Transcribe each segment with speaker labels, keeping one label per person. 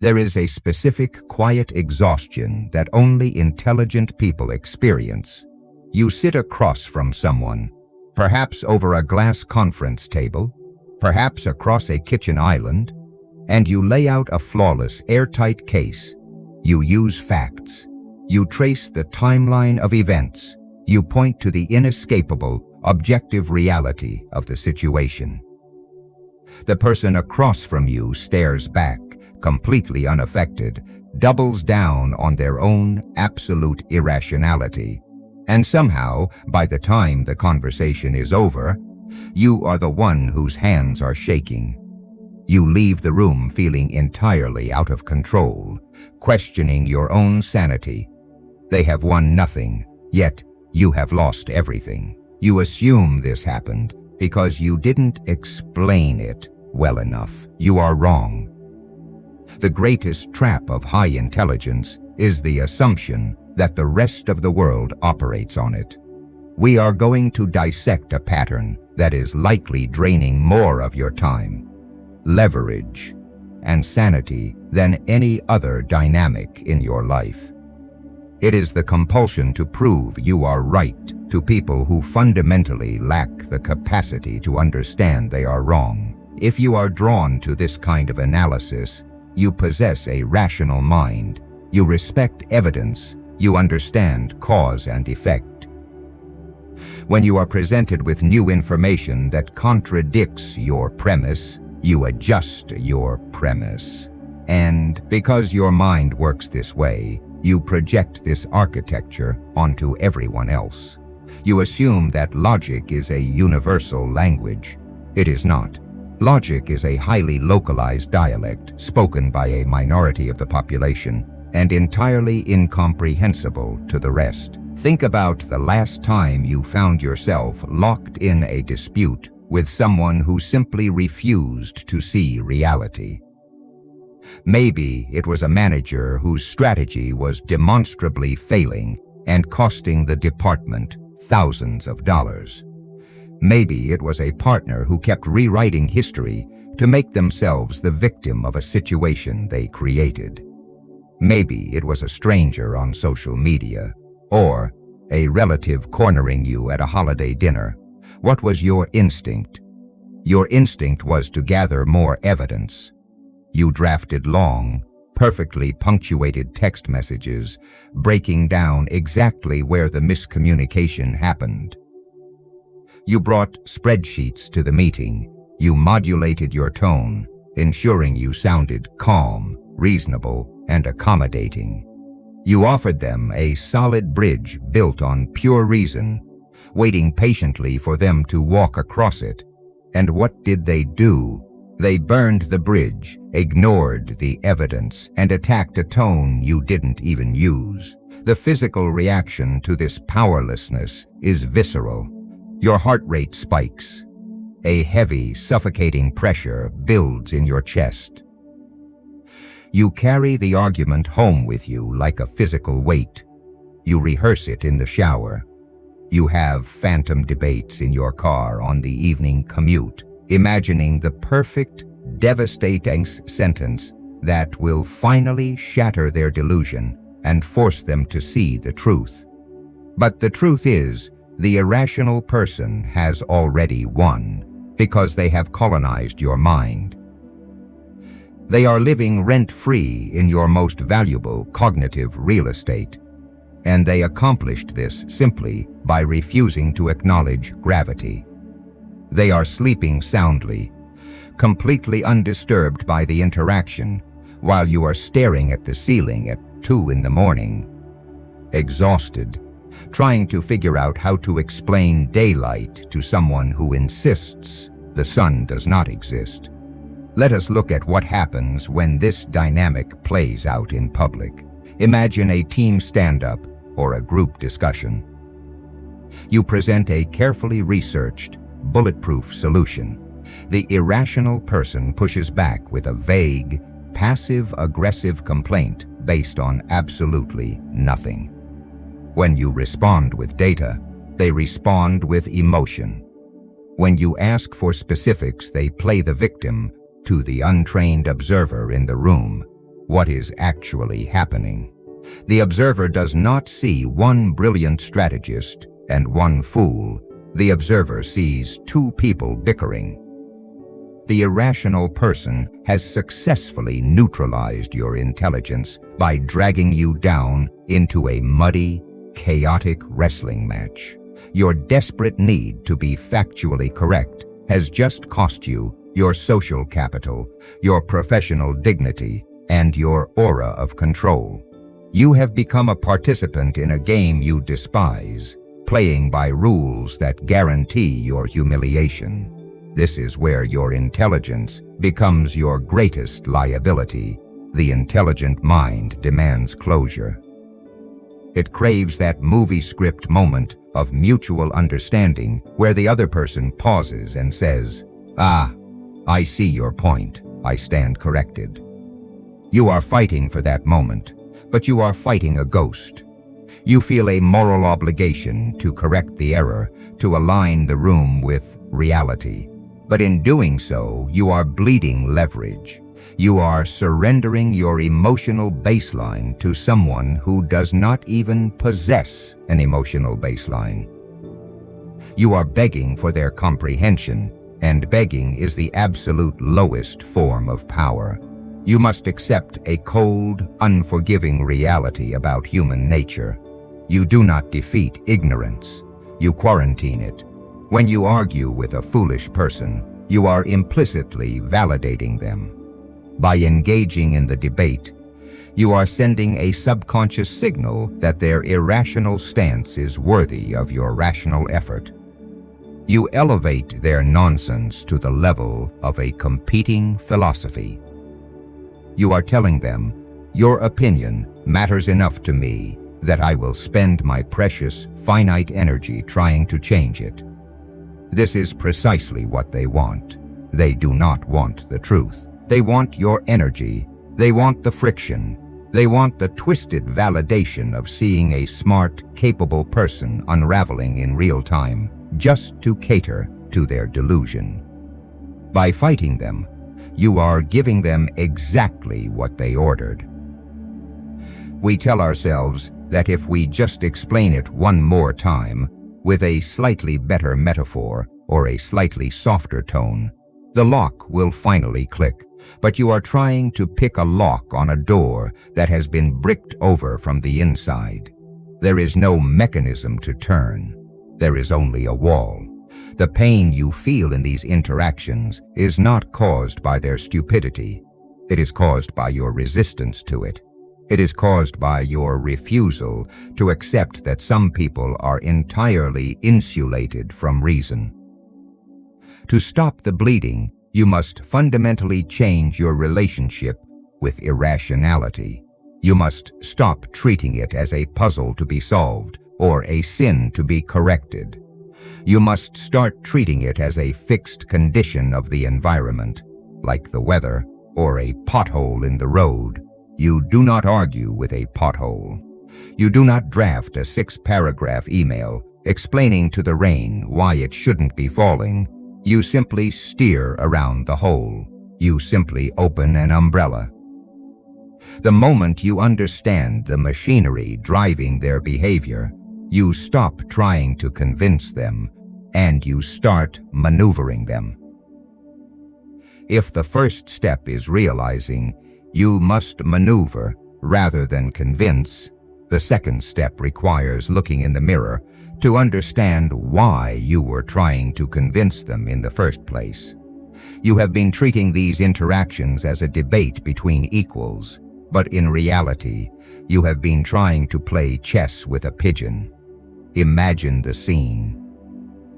Speaker 1: There is a specific quiet exhaustion that only intelligent people experience. You sit across from someone, perhaps over a glass conference table, perhaps across a kitchen island, and you lay out a flawless, airtight case. You use facts. You trace the timeline of events. You point to the inescapable, objective reality of the situation. The person across from you stares back, completely unaffected, doubles down on their own absolute irrationality. And somehow, by the time the conversation is over, you are the one whose hands are shaking. You leave the room feeling entirely out of control, questioning your own sanity. They have won nothing, yet you have lost everything. You assume this happened because you didn't explain it well enough. You are wrong. The greatest trap of high intelligence is the assumption that the rest of the world operates on it. We are going to dissect a pattern that is likely draining more of your time, leverage, and sanity than any other dynamic in your life. It is the compulsion to prove you are right to people who fundamentally lack the capacity to understand they are wrong. If you are drawn to this kind of analysis, you possess a rational mind. You respect evidence. You understand cause and effect. When you are presented with new information that contradicts your premise, you adjust your premise. And because your mind works this way, you project this architecture onto everyone else. You assume that logic is a universal language. It is not. Logic is a highly localized dialect spoken by a minority of the population and entirely incomprehensible to the rest. Think about the last time you found yourself locked in a dispute with someone who simply refused to see reality. Maybe it was a manager whose strategy was demonstrably failing and costing the department thousands of dollars. Maybe it was a partner who kept rewriting history to make themselves the victim of a situation they created. Maybe it was a stranger on social media, or a relative cornering you at a holiday dinner. What was your instinct? Your instinct was to gather more evidence. You drafted long, perfectly punctuated text messages, breaking down exactly where the miscommunication happened. You brought spreadsheets to the meeting. You modulated your tone, ensuring you sounded calm, reasonable, and accommodating. You offered them a solid bridge built on pure reason, waiting patiently for them to walk across it. And what did they do? They burned the bridge, ignored the evidence, and attacked a tone you didn't even use. The physical reaction to this powerlessness is visceral. Your heart rate spikes. A heavy, suffocating pressure builds in your chest. You carry the argument home with you like a physical weight. You rehearse it in the shower. You have phantom debates in your car on the evening commute, imagining the perfect, devastating sentence that will finally shatter their delusion and force them to see the truth. But the truth is, the irrational person has already won because they have colonized your mind. They are living rent-free in your most valuable cognitive real estate, and they accomplished this simply by refusing to acknowledge gravity. They are sleeping soundly, completely undisturbed by the interaction, while you are staring at the ceiling at 2 in the morning, exhausted, trying to figure out how to explain daylight to someone who insists the sun does not exist. Let us look at what happens when this dynamic plays out in public. Imagine a team stand-up or a group discussion. You present a carefully researched, bulletproof solution. The irrational person pushes back with a vague, passive-aggressive complaint based on absolutely nothing. When you respond with data, they respond with emotion. When you ask for specifics, they play the victim to the untrained observer in the room, what is actually happening. The observer does not see one brilliant strategist and one fool. The observer sees two people bickering. The irrational person has successfully neutralized your intelligence by dragging you down into a muddy, chaotic wrestling match. Your desperate need to be factually correct has just cost you your social capital, your professional dignity, and your aura of control. You have become a participant in a game you despise, playing by rules that guarantee your humiliation. This is where your intelligence becomes your greatest liability. The intelligent mind demands closure. It craves that movie script moment of mutual understanding where the other person pauses and says, "Ah, I see your point. I stand corrected." You are fighting for that moment, but you are fighting a ghost. You feel a moral obligation to correct the error, to align the room with reality. But in doing so, you are bleeding leverage. You are surrendering your emotional baseline to someone who does not even possess an emotional baseline. You are begging for their comprehension, and begging is the absolute lowest form of power. You must accept a cold, unforgiving reality about human nature. You do not defeat ignorance. You quarantine it. When you argue with a foolish person, you are implicitly validating them. By engaging in the debate, you are sending a subconscious signal that their irrational stance is worthy of your rational effort. You elevate their nonsense to the level of a competing philosophy. You are telling them, "Your opinion matters enough to me that I will spend my precious, finite energy trying to change it." This is precisely what they want. They do not want the truth. They want your energy. They want the friction. They want the twisted validation of seeing a smart, capable person unraveling in real time, just to cater to their delusion. By fighting them, you are giving them exactly what they ordered. We tell ourselves that if we just explain it one more time, with a slightly better metaphor or a slightly softer tone, the lock will finally click. But you are trying to pick a lock on a door that has been bricked over from the inside. There is no mechanism to turn. There is only a wall. The pain you feel in these interactions is not caused by their stupidity. It is caused by your resistance to it. It is caused by your refusal to accept that some people are entirely insulated from reason. To stop the bleeding, you must fundamentally change your relationship with irrationality. You must stop treating it as a puzzle to be solved or a sin to be corrected. You must start treating it as a fixed condition of the environment, like the weather or a pothole in the road. You do not argue with a pothole. You do not draft a 6-paragraph email explaining to the rain why it shouldn't be falling. You simply steer around the hole. You simply open an umbrella. The moment you understand the machinery driving their behavior, you stop trying to convince them, and you start maneuvering them. If the first step is realizing you must maneuver rather than convince, the second step requires looking in the mirror to understand why you were trying to convince them in the first place. You have been treating these interactions as a debate between equals, but in reality, you have been trying to play chess with a pigeon. Imagine the scene.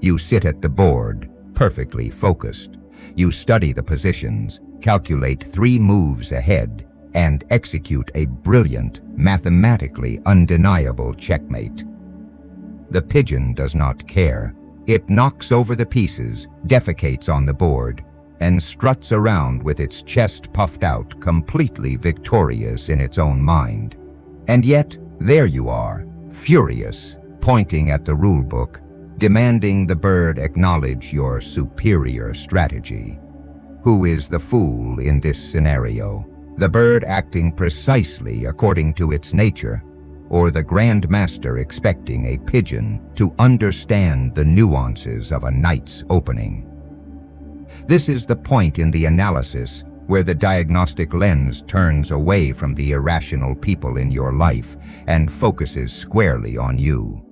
Speaker 1: You sit at the board, perfectly focused. You study the positions, calculate 3 moves ahead, and execute a brilliant, mathematically undeniable checkmate. The pigeon does not care. It knocks over the pieces, defecates on the board, and struts around with its chest puffed out, completely victorious in its own mind. And yet, there you are, furious, pointing at the rulebook, demanding the bird acknowledge your superior strategy. Who is the fool in this scenario? the bird acting precisely according to its nature, or the Grand Master expecting a pigeon to understand the nuances of a night's opening. This is the point in the analysis where the diagnostic lens turns away from the irrational people in your life and focuses squarely on you.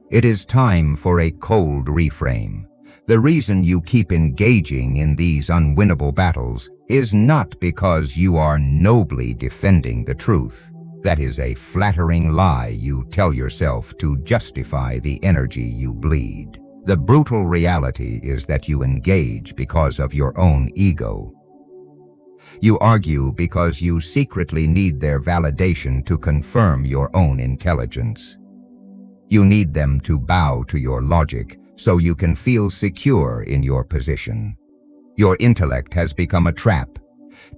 Speaker 1: It is time for a cold reframe. The reason you keep engaging in these unwinnable battles is not because you are nobly defending the truth. That is a flattering lie you tell yourself to justify the energy you bleed. The brutal reality is that you engage because of your own ego. You argue because you secretly need their validation to confirm your own intelligence. You need them to bow to your logic so you can feel secure in your position. Your intellect has become a trap,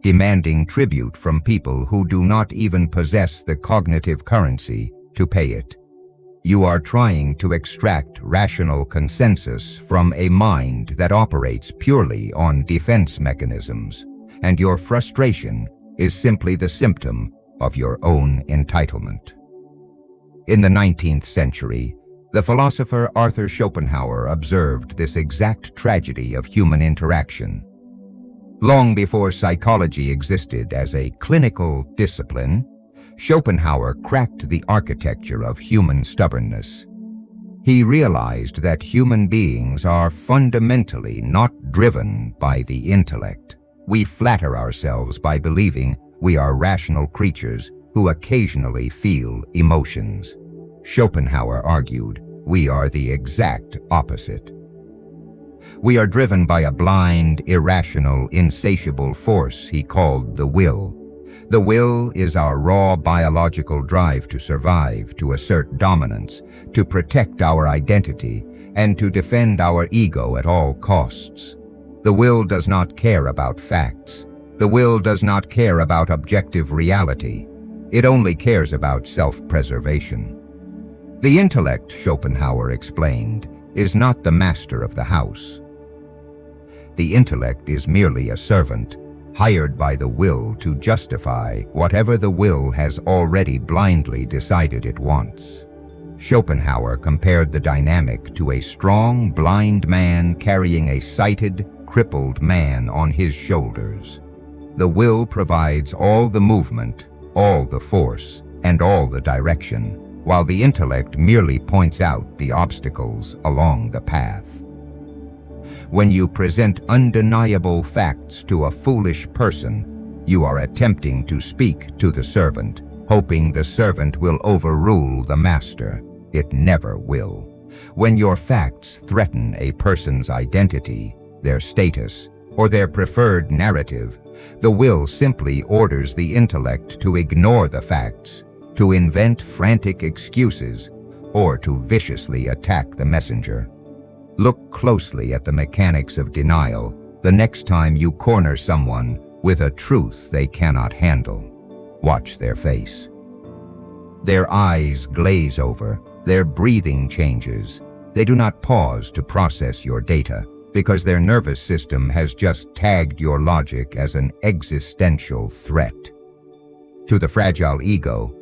Speaker 1: demanding tribute from people who do not even possess the cognitive currency to pay it. You are trying to extract rational consensus from a mind that operates purely on defense mechanisms, and your frustration is simply the symptom of your own entitlement. In the 19th century, the philosopher Arthur Schopenhauer observed this exact tragedy of human interaction. Long before psychology existed as a clinical discipline, Schopenhauer cracked the architecture of human stubbornness. He realized that human beings are fundamentally not driven by the intellect. We flatter ourselves by believing we are rational creatures who occasionally feel emotions. Schopenhauer argued, we are the exact opposite. We are driven by a blind, irrational, insatiable force he called the will. The will is our raw biological drive to survive, to assert dominance, to protect our identity, and to defend our ego at all costs. The will does not care about facts. The will does not care about objective reality. It only cares about self-preservation. The intellect, Schopenhauer explained, is not the master of the house. The intellect is merely a servant, hired by the will to justify whatever the will has already blindly decided it wants. Schopenhauer compared the dynamic to a strong, blind man carrying a sighted, crippled man on his shoulders. The will provides all the movement, all the force, and all the direction, while the intellect merely points out the obstacles along the path. When you present undeniable facts to a foolish person, you are attempting to speak to the servant, hoping the servant will overrule the master. It never will. When your facts threaten a person's identity, their status, or their preferred narrative, the will simply orders the intellect to ignore the facts, to invent frantic excuses, or to viciously attack the messenger. Look closely at the mechanics of denial the next time you corner someone with a truth they cannot handle. Watch their face. Their eyes glaze over, their breathing changes. They do not pause to process your data, because their nervous system has just tagged your logic as an existential threat. To the fragile ego,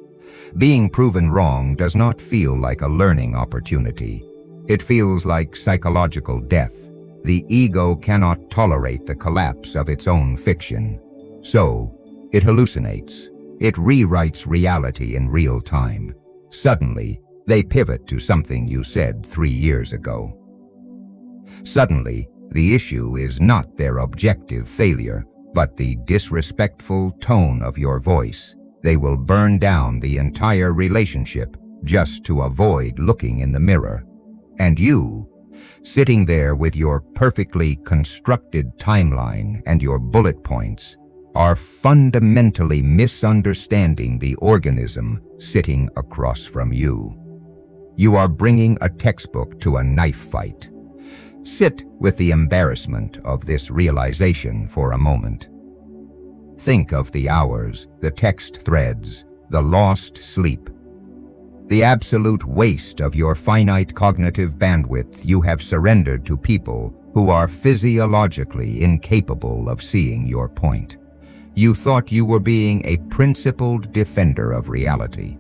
Speaker 1: being proven wrong does not feel like a learning opportunity. It feels like psychological death. The ego cannot tolerate the collapse of its own fiction. So, it hallucinates. It rewrites reality in real time. Suddenly, they pivot to something you said 3 years ago. Suddenly, the issue is not their objective failure, but the disrespectful tone of your voice. They will burn down the entire relationship just to avoid looking in the mirror. And you, sitting there with your perfectly constructed timeline and your bullet points, are fundamentally misunderstanding the organism sitting across from you. You are bringing a textbook to a knife fight. Sit with the embarrassment of this realization for a moment. Think of the hours, the text threads, the lost sleep, the absolute waste of your finite cognitive bandwidth you have surrendered to people who are physiologically incapable of seeing your point. You thought you were being a principled defender of reality.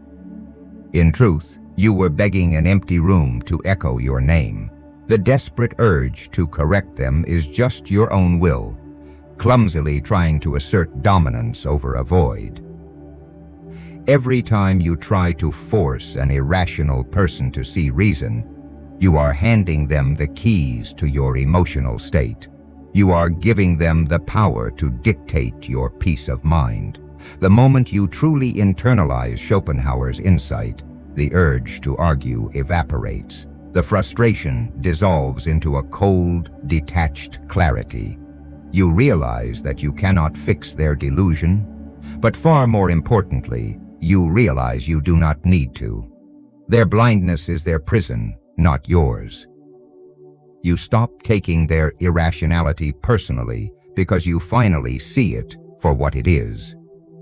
Speaker 1: In truth, you were begging an empty room to echo your name. The desperate urge to correct them is just your own will, clumsily trying to assert dominance over a void. Every time you try to force an irrational person to see reason, you are handing them the keys to your emotional state. You are giving them the power to dictate your peace of mind. The moment you truly internalize Schopenhauer's insight, the urge to argue evaporates. The frustration dissolves into a cold, detached clarity. You realize that you cannot fix their delusion, but far more importantly, you realize you do not need to. Their blindness is their prison, not yours. You stop taking their irrationality personally because you finally see it for what it is,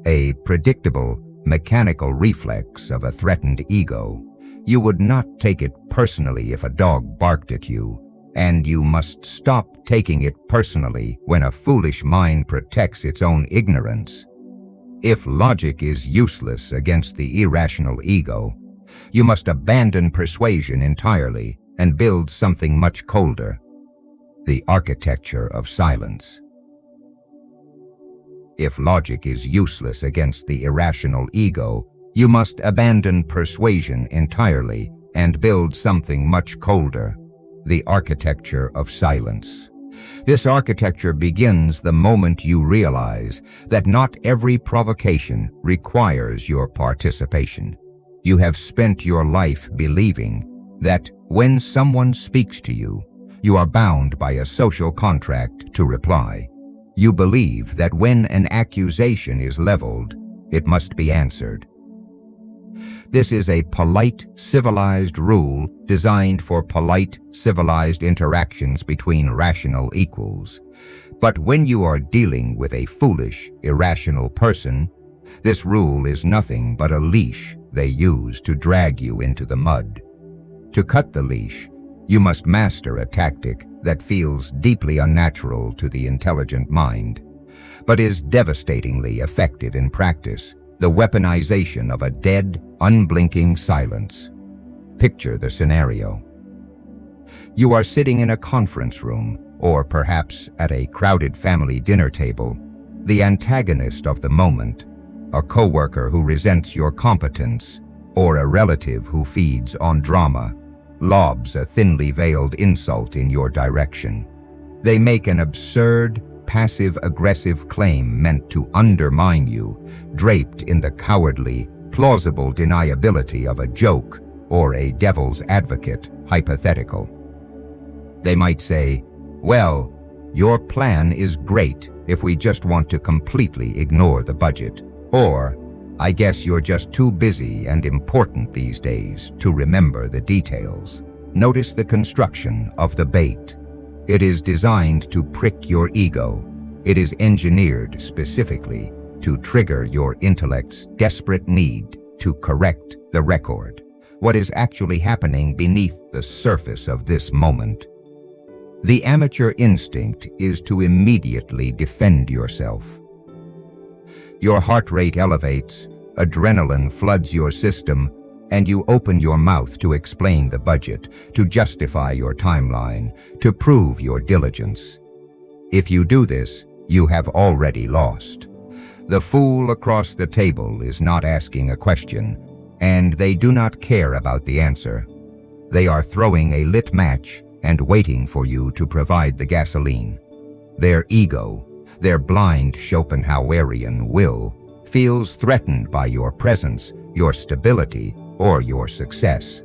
Speaker 1: a predictable, mechanical reflex of a threatened ego. You would not take it personally if a dog barked at you, and you must stop taking it personally when a foolish mind protects its own ignorance. If logic is useless against the irrational ego, you must abandon persuasion entirely and build something much colder, the architecture of silence. If logic is useless against the irrational ego, you must abandon persuasion entirely and build something much colder, the architecture of silence. This architecture begins the moment you realize that not every provocation requires your participation. You have spent your life believing that when someone speaks to you, you are bound by a social contract to reply. You believe that when an accusation is leveled, it must be answered. This is a polite, civilized rule designed for polite, civilized interactions between rational equals. But when you are dealing with a foolish, irrational person, this rule is nothing but a leash they use to drag you into the mud. To cut the leash, you must master a tactic that feels deeply unnatural to the intelligent mind, but is devastatingly effective in practice: the weaponization of a dead, unblinking silence. Picture the scenario. You are sitting in a conference room, or perhaps at a crowded family dinner table. The antagonist of the moment, a coworker who resents your competence, or a relative who feeds on drama, lobs a thinly veiled insult in your direction. They make an absurd, passive-aggressive claim meant to undermine you, draped in the cowardly, plausible deniability of a joke or a devil's advocate hypothetical. They might say, "Well, your plan is great if we just want to completely ignore the budget," or, "I guess you're just too busy and important these days to remember the details." Notice the construction of the bait. It is designed to prick your ego. It is engineered specifically to trigger your intellect's desperate need to correct the record, what is actually happening beneath the surface of this moment. The amateur instinct is to immediately defend yourself. Your heart rate elevates, adrenaline floods your system, and you open your mouth to explain the budget, to justify your timeline, to prove your diligence. If you do this, you have already lost. The fool across the table is not asking a question, and they do not care about the answer. They are throwing a lit match and waiting for you to provide the gasoline. Their ego, their blind Schopenhauerian will, feels threatened by your presence, your stability, or your success.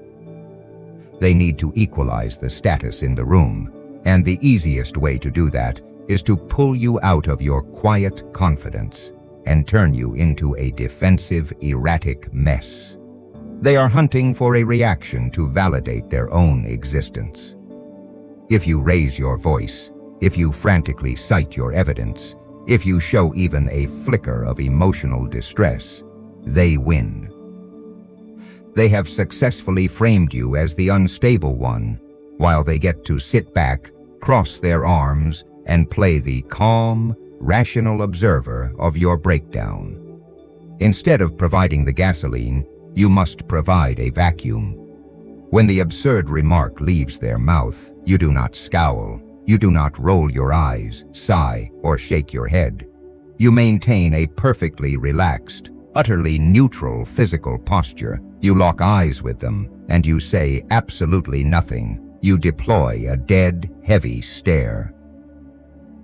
Speaker 1: They need to equalize the status in the room, and the easiest way to do that is to pull you out of your quiet confidence and turn you into a defensive, erratic mess. They are hunting for a reaction to validate their own existence. If you raise your voice, if you frantically cite your evidence, if you show even a flicker of emotional distress, they win. They have successfully framed you as the unstable one, while they get to sit back, cross their arms, and play the calm, rational observer of your breakdown. Instead of providing the gasoline, you must provide a vacuum. When the absurd remark leaves their mouth, you do not scowl, you do not roll your eyes, sigh, or shake your head. You maintain a perfectly relaxed, utterly neutral physical posture. You lock eyes with them, and you say absolutely nothing. You deploy a dead, heavy stare.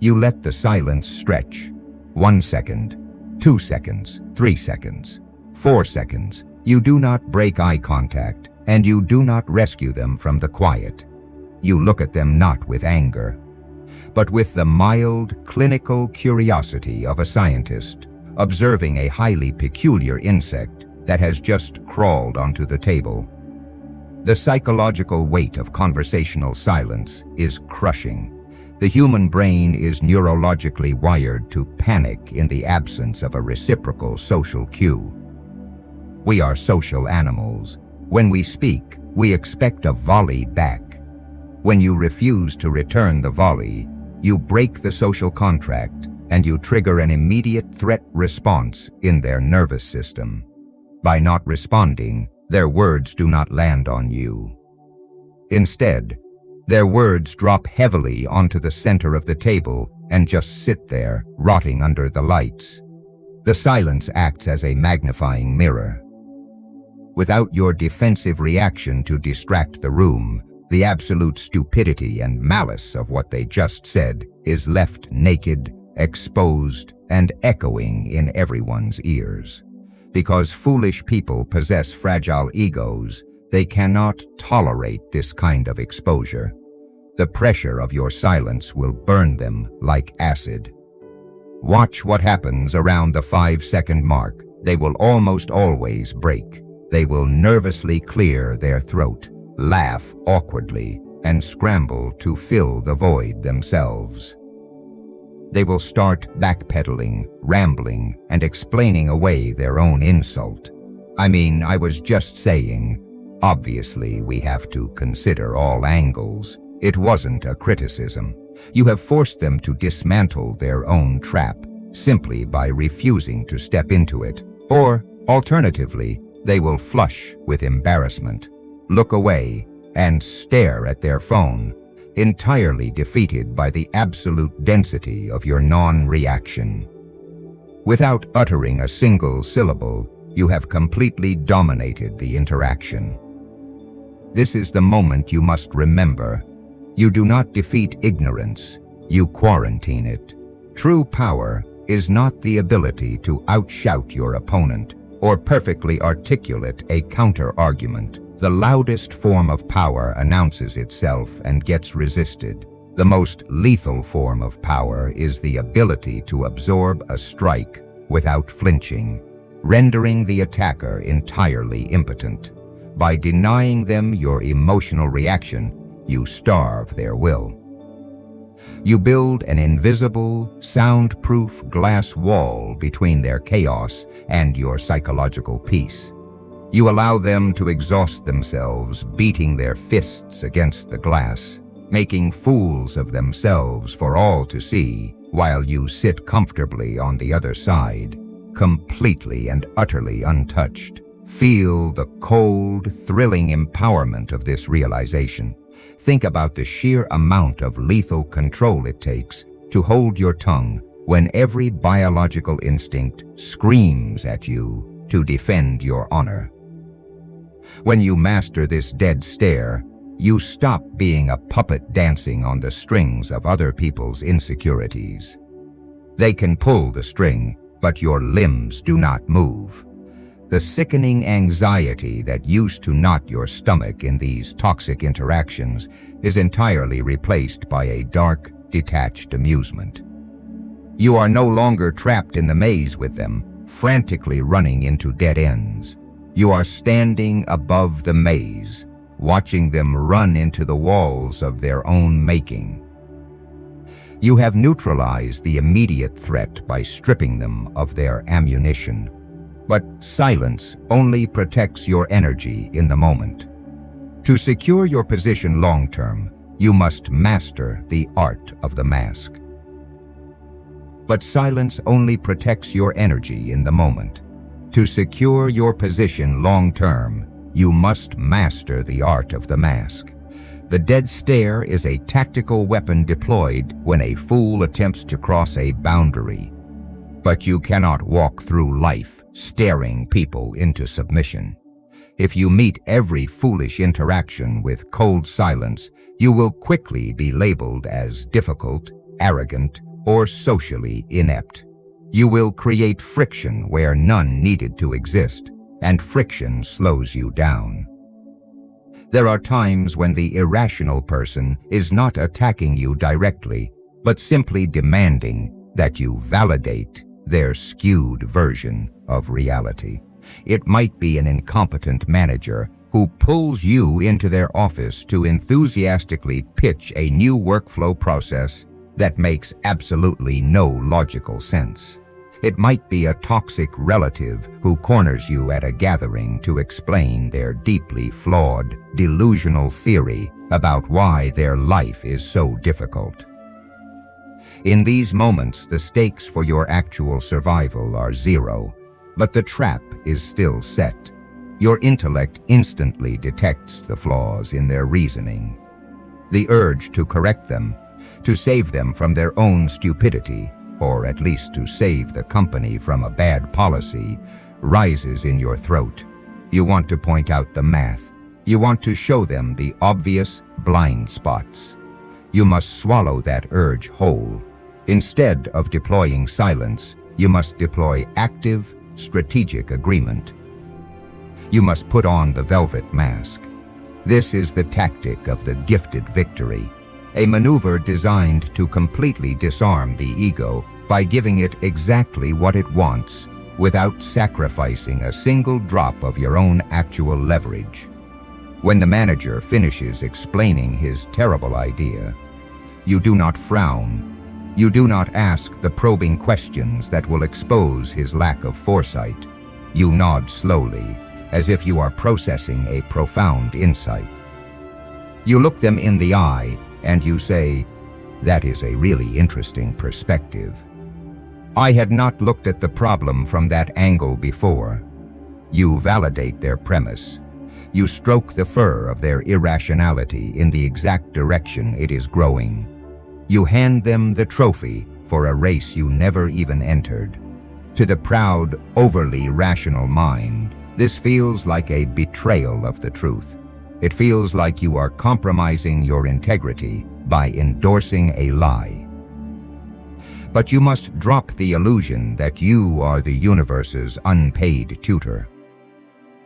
Speaker 1: You let the silence stretch. 1 second, 2 seconds, 3 seconds, 4 seconds. You do not break eye contact, and you do not rescue them from the quiet. You look at them not with anger, but with the mild, clinical curiosity of a scientist observing a highly peculiar insect that has just crawled onto the table. The psychological weight of conversational silence is crushing. The human brain is neurologically wired to panic in the absence of a reciprocal social cue. We are social animals. When we speak, we expect a volley back. When you refuse to return the volley, you break the social contract and you trigger an immediate threat response in their nervous system. By not responding, their words do not land on you. Instead, their words drop heavily onto the center of the table and just sit there, rotting under the lights. The silence acts as a magnifying mirror. Without your defensive reaction to distract the room, the absolute stupidity and malice of what they just said is left naked, exposed, and echoing in everyone's ears. Because foolish people possess fragile egos, they cannot tolerate this kind of exposure. The pressure of your silence will burn them like acid. Watch what happens around the 5-second mark. They will almost always break. They will nervously clear their throat, laugh awkwardly, and scramble to fill the void themselves. They will start backpedaling, rambling, and explaining away their own insult. I was just saying, obviously we have to consider all angles. It wasn't a criticism. You have forced them to dismantle their own trap simply by refusing to step into it. Or, alternatively, they will flush with embarrassment, look away, and stare at their phone, entirely defeated by the absolute density of your non-reaction. Without uttering a single syllable, you have completely dominated the interaction. This is the moment you must remember. You do not defeat ignorance, you quarantine it. True power is not the ability to outshout your opponent or perfectly articulate a counter-argument. The loudest form of power announces itself and gets resisted. The most lethal form of power is the ability to absorb a strike without flinching, rendering the attacker entirely impotent. By denying them your emotional reaction, you starve their will. You build an invisible, soundproof glass wall between their chaos and your psychological peace. You allow them to exhaust themselves, beating their fists against the glass, making fools of themselves for all to see, while you sit comfortably on the other side, completely and utterly untouched. Feel the cold, thrilling empowerment of this realization. Think about the sheer amount of lethal control it takes to hold your tongue when every biological instinct screams at you to defend your honor. When you master this dead stare, you stop being a puppet dancing on the strings of other people's insecurities. They can pull the string, but your limbs do not move. The sickening anxiety that used to knot your stomach in these toxic interactions is entirely replaced by a dark, detached amusement. You are no longer trapped in the maze with them, frantically running into dead ends. You are standing above the maze, watching them run into the walls of their own making. You have neutralized the immediate threat by stripping them of their ammunition. But silence only protects your energy in the moment. To secure your position long-term, you must master the art of the mask. But silence only protects your energy in the moment. To secure your position long-term, you must master the art of the mask. The dead stare is a tactical weapon deployed when a fool attempts to cross a boundary. But you cannot walk through life staring people into submission. If you meet every foolish interaction with cold silence, you will quickly be labeled as difficult, arrogant, or socially inept. You will create friction where none needed to exist, and friction slows you down. There are times when the irrational person is not attacking you directly, but simply demanding that you validate their skewed version of reality. It might be an incompetent manager who pulls you into their office to enthusiastically pitch a new workflow process that makes absolutely no logical sense. It might be a toxic relative who corners you at a gathering to explain their deeply flawed, delusional theory about why their life is so difficult. In these moments, the stakes for your actual survival are zero, but the trap is still set. Your intellect instantly detects the flaws in their reasoning. The urge to correct them, to save them from their own stupidity, or at least to save the company from a bad policy, rises in your throat. You want to point out the math. You want to show them the obvious blind spots. You must swallow that urge whole. Instead of deploying silence, you must deploy active, strategic agreement. You must put on the velvet mask. This is the tactic of the gifted victory, a maneuver designed to completely disarm the ego by giving it exactly what it wants without sacrificing a single drop of your own actual leverage. When the manager finishes explaining his terrible idea, you do not frown. You do not ask the probing questions that will expose his lack of foresight. You nod slowly, as if you are processing a profound insight. You look them in the eye and you say, "That is a really interesting perspective. I had not looked at the problem from that angle before." You validate their premise. You stroke the fur of their irrationality in the exact direction it is growing. You hand them the trophy for a race you never even entered. To the proud, overly rational mind, this feels like a betrayal of the truth. It feels like you are compromising your integrity by endorsing a lie. But you must drop the illusion that you are the universe's unpaid tutor.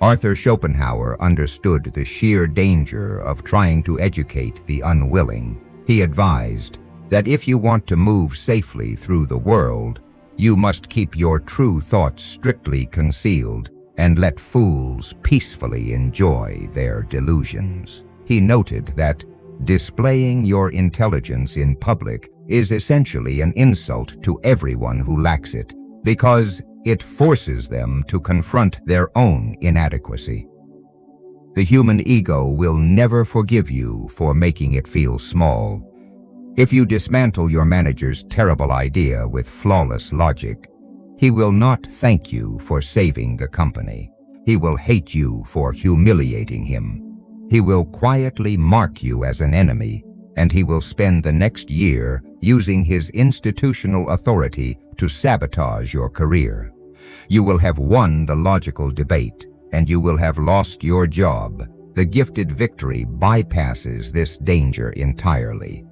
Speaker 1: Arthur Schopenhauer understood the sheer danger of trying to educate the unwilling. He advised that if you want to move safely through the world, you must keep your true thoughts strictly concealed and let fools peacefully enjoy their delusions. He noted that displaying your intelligence in public is essentially an insult to everyone who lacks it, because it forces them to confront their own inadequacy. The human ego will never forgive you for making it feel small. If you dismantle your manager's terrible idea with flawless logic, he will not thank you for saving the company. He will hate you for humiliating him. He will quietly mark you as an enemy, and he will spend the next year using his institutional authority to sabotage your career. You will have won the logical debate, and you will have lost your job. The gifted victory bypasses this danger entirely.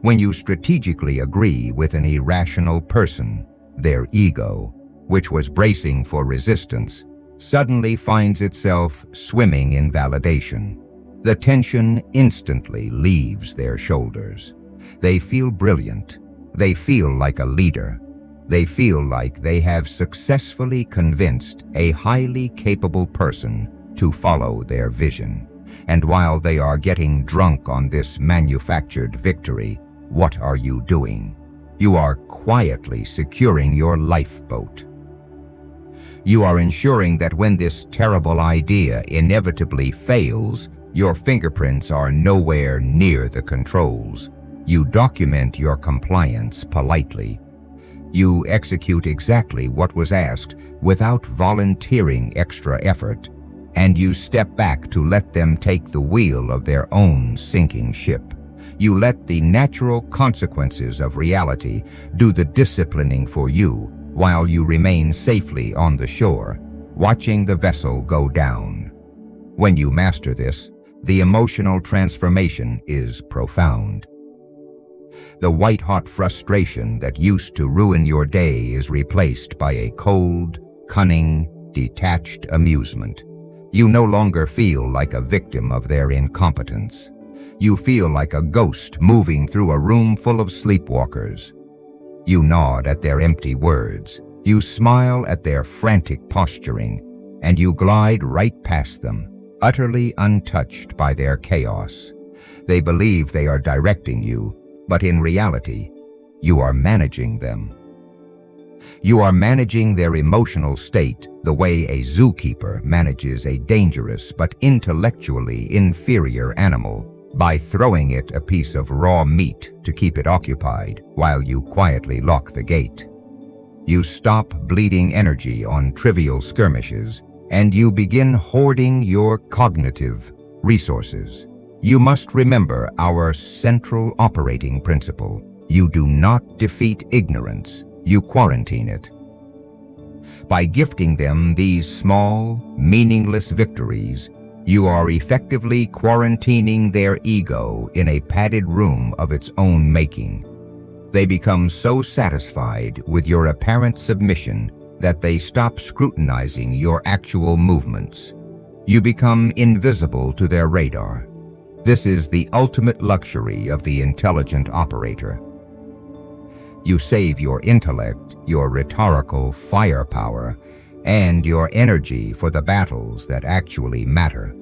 Speaker 1: When you strategically agree with an irrational person, their ego, which was bracing for resistance, suddenly finds itself swimming in validation. The tension instantly leaves their shoulders. They feel brilliant. They feel like a leader. They feel like they have successfully convinced a highly capable person to follow their vision. And while they are getting drunk on this manufactured victory, what are you doing? You are quietly securing your lifeboat. You are ensuring that when this terrible idea inevitably fails, your fingerprints are nowhere near the controls. You document your compliance politely. You execute exactly what was asked without volunteering extra effort, and you step back to let them take the wheel of their own sinking ship. You let the natural consequences of reality do the disciplining for you while you remain safely on the shore, watching the vessel go down. When you master this, the emotional transformation is profound. The white-hot frustration that used to ruin your day is replaced by a cold, cunning, detached amusement. You no longer feel like a victim of their incompetence. You feel like a ghost moving through a room full of sleepwalkers. You nod at their empty words. You smile at their frantic posturing, and you glide right past them, utterly untouched by their chaos. They believe they are directing you, but in reality, you are managing them. You are managing their emotional state the way a zookeeper manages a dangerous but intellectually inferior animal, by throwing it a piece of raw meat to keep it occupied while you quietly lock the gate. You stop bleeding energy on trivial skirmishes, and you begin hoarding your cognitive resources. You must remember our central operating principle. You do not defeat ignorance, you quarantine it. By gifting them these small, meaningless victories, you are effectively quarantining their ego in a padded room of its own making. They become so satisfied with your apparent submission that they stop scrutinizing your actual movements. You become invisible to their radar. This is the ultimate luxury of the intelligent operator. You save your intellect, your rhetorical firepower, and your energy for the battles that actually matter.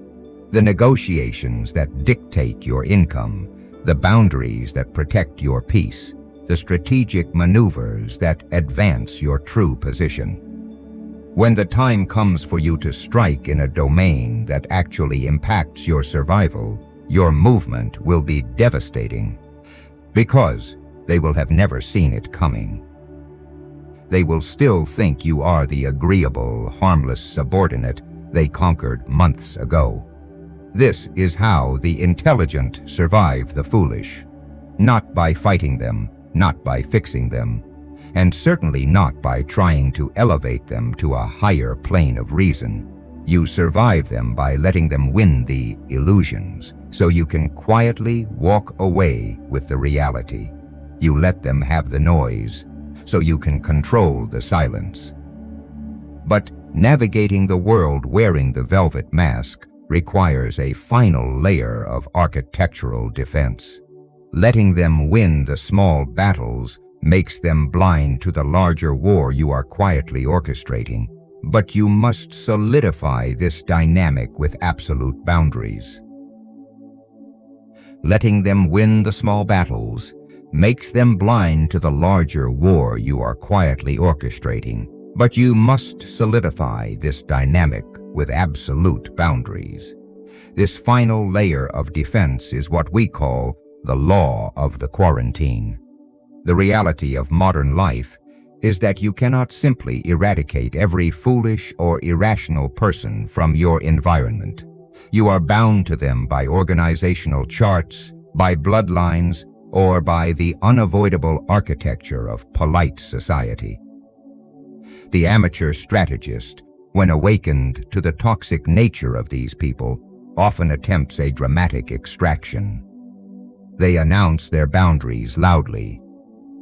Speaker 1: The negotiations that dictate your income, the boundaries that protect your peace, the strategic maneuvers that advance your true position. When the time comes for you to strike in a domain that actually impacts your survival, your movement will be devastating, because they will have never seen it coming. They will still think you are the agreeable, harmless subordinate they conquered months ago. This is how the intelligent survive the foolish, not by fighting them, not by fixing them, and certainly not by trying to elevate them to a higher plane of reason. You survive them by letting them win the illusions, so you can quietly walk away with the reality. You let them have the noise, so you can control the silence. But navigating the world wearing the velvet mask requires a final layer of architectural defense. Letting them win the small battles makes them blind to the larger war you are quietly orchestrating. But you must solidify this dynamic with absolute boundaries. Letting them win the small battles makes them blind to the larger war you are quietly orchestrating. But you must solidify this dynamic with absolute boundaries. This final layer of defense is what we call the law of the quarantine. The reality of modern life is that you cannot simply eradicate every foolish or irrational person from your environment. You are bound to them by organizational charts, by bloodlines, or by the unavoidable architecture of polite society. The amateur strategist, when awakened to the toxic nature of these people, often attempts a dramatic extraction. They announce their boundaries loudly.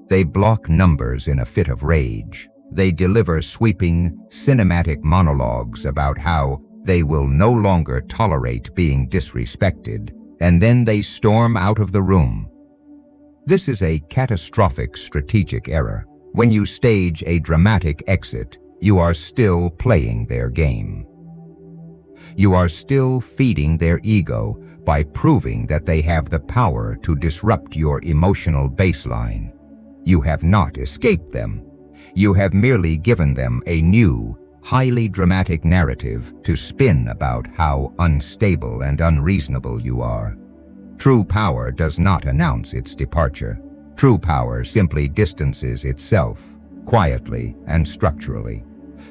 Speaker 1: They block numbers in a fit of rage. They deliver sweeping, cinematic monologues about how they will no longer tolerate being disrespected, and then they storm out of the room. This is a catastrophic strategic error. When you stage a dramatic exit, you are still playing their game. You are still feeding their ego by proving that they have the power to disrupt your emotional baseline. You have not escaped them. You have merely given them a new, highly dramatic narrative to spin about how unstable and unreasonable you are. True power does not announce its departure. True power simply distances itself. quietly and structurally.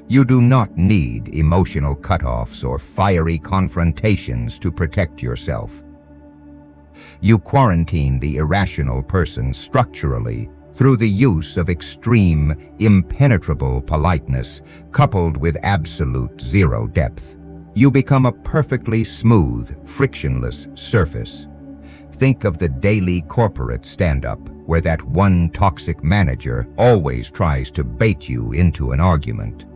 Speaker 1: You do not need emotional cutoffs or fiery confrontations to protect yourself. You quarantine the irrational person structurally through the use of extreme, impenetrable politeness coupled with absolute zero depth. You become a perfectly smooth, frictionless surface. Think of the daily corporate stand-up where that one toxic manager always tries to bait you into an argument.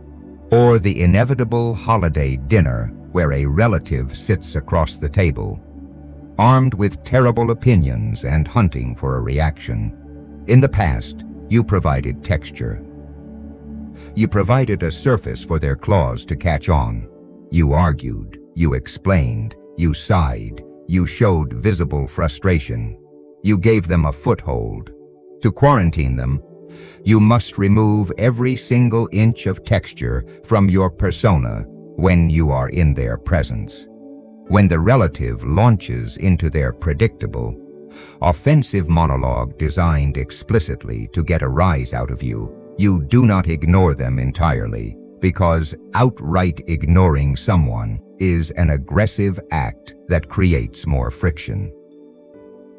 Speaker 1: Or the inevitable holiday dinner where a relative sits across the table, armed with terrible opinions and hunting for a reaction. In the past, you provided texture. You provided a surface for their claws to catch on. You argued, you explained, you sighed, you showed visible frustration. You gave them a foothold. To quarantine them, you must remove every single inch of texture from your persona when you are in their presence. When the relative launches into their predictable, offensive monologue designed explicitly to get a rise out of you, you do not ignore them entirely, because outright ignoring someone is an aggressive act that creates more friction.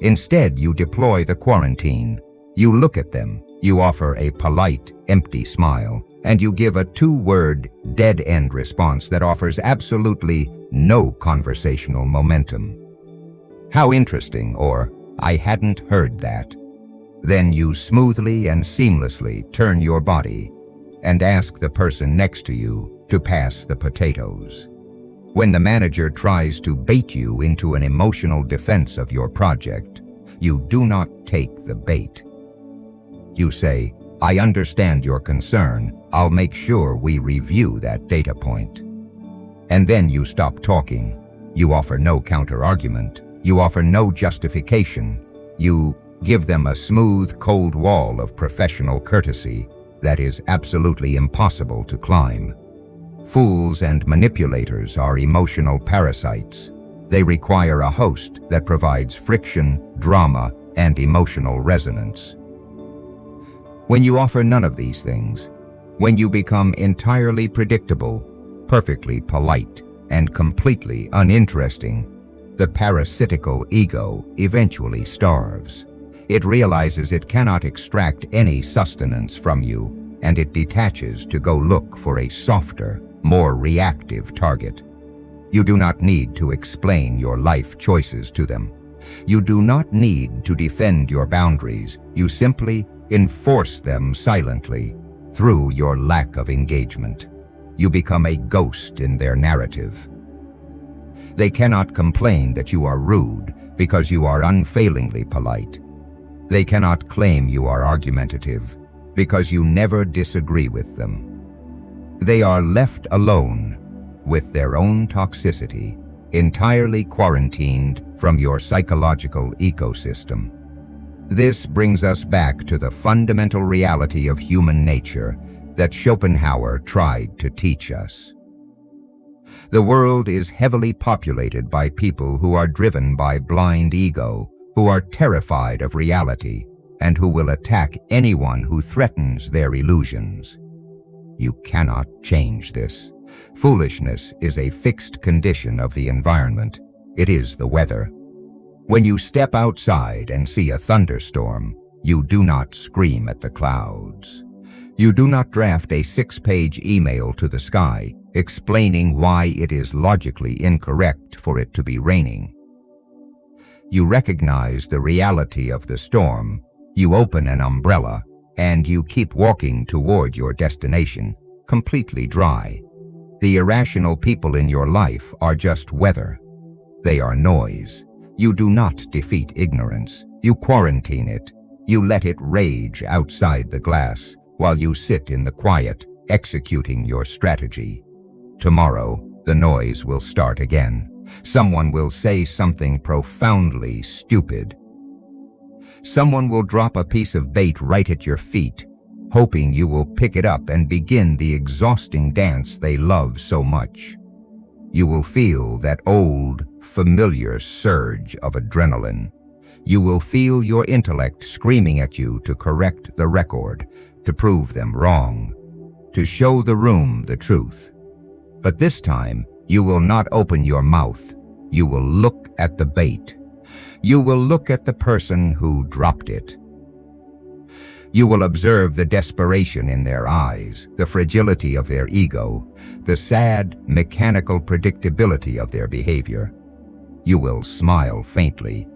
Speaker 1: Instead, you deploy the quarantine. You look at them, you offer a polite, empty smile, and you give a two-word, dead-end response that offers absolutely no conversational momentum. How interesting, or I hadn't heard that. Then you smoothly and seamlessly turn your body and ask the person next to you to pass the potatoes. When the manager tries to bait you into an emotional defense of your project, you do not take the bait. You say, I understand your concern. I'll make sure we review that data point. And then you stop talking. You offer no counter-argument. You offer no justification. You give them a smooth, cold wall of professional courtesy that is absolutely impossible to climb. Fools and manipulators are emotional parasites. They require a host that provides friction, drama, and emotional resonance. When you offer none of these things, when you become entirely predictable, perfectly polite, and completely uninteresting, the parasitical ego eventually starves. It realizes it cannot extract any sustenance from you, and it detaches to go look for a softer, more reactive target. You do not need to explain your life choices to them. You do not need to defend your boundaries. You simply enforce them silently through your lack of engagement. You become a ghost in their narrative. They cannot complain that you are rude because you are unfailingly polite. They cannot claim you are argumentative because you never disagree with them. They are left alone with their own toxicity, entirely quarantined from your psychological ecosystem. This brings us back to the fundamental reality of human nature that Schopenhauer tried to teach us. The world is heavily populated by people who are driven by blind ego, who are terrified of reality, and who will attack anyone who threatens their illusions. You cannot change this. Foolishness is a fixed condition of the environment. It is the weather. When you step outside and see a thunderstorm, you do not scream at the clouds. You do not draft a 6-page email to the sky explaining why it is logically incorrect for it to be raining. You recognize the reality of the storm, you open an umbrella, and you keep walking toward your destination, completely dry. The irrational people in your life are just weather. They are noise. You do not defeat ignorance. You quarantine it. You let it rage outside the glass while you sit in the quiet, executing your strategy. Tomorrow, the noise will start again. Someone will say something profoundly stupid. Someone will drop a piece of bait right at your feet, hoping you will pick it up and begin the exhausting dance they love so much. You will feel that old, familiar surge of adrenaline. You will feel your intellect screaming at you to correct the record, to prove them wrong, to show the room the truth. But this time, you will not open your mouth. You will look at the bait. You will look at the person who dropped it. You will observe the desperation in their eyes, the fragility of their ego, the sad, mechanical predictability of their behavior. You will smile faintly,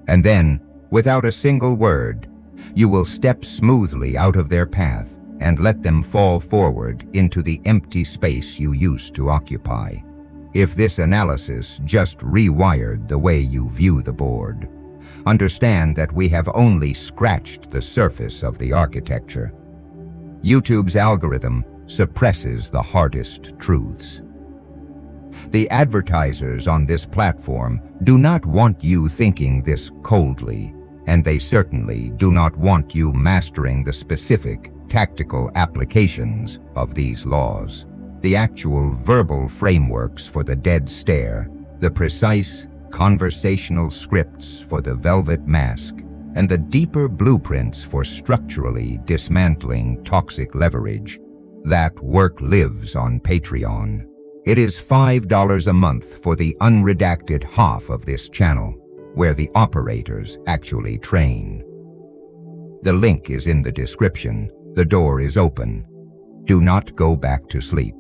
Speaker 1: and then, without a single word, you will step smoothly out of their path and let them fall forward into the empty space you used to occupy. If this analysis just rewired the way you view the board, understand that we have only scratched the surface of the architecture. YouTube's algorithm suppresses the hardest truths. The advertisers on this platform do not want you thinking this coldly, and they certainly do not want you mastering the specific, tactical applications of these laws. The actual verbal frameworks for the dead stare, the precise conversational scripts for the velvet mask, and the deeper blueprints for structurally dismantling toxic leverage. That work lives on Patreon. It is $5 a month for the unredacted half of this channel, where the operators actually train. The link is in the description. The door is open. Do not go back to sleep.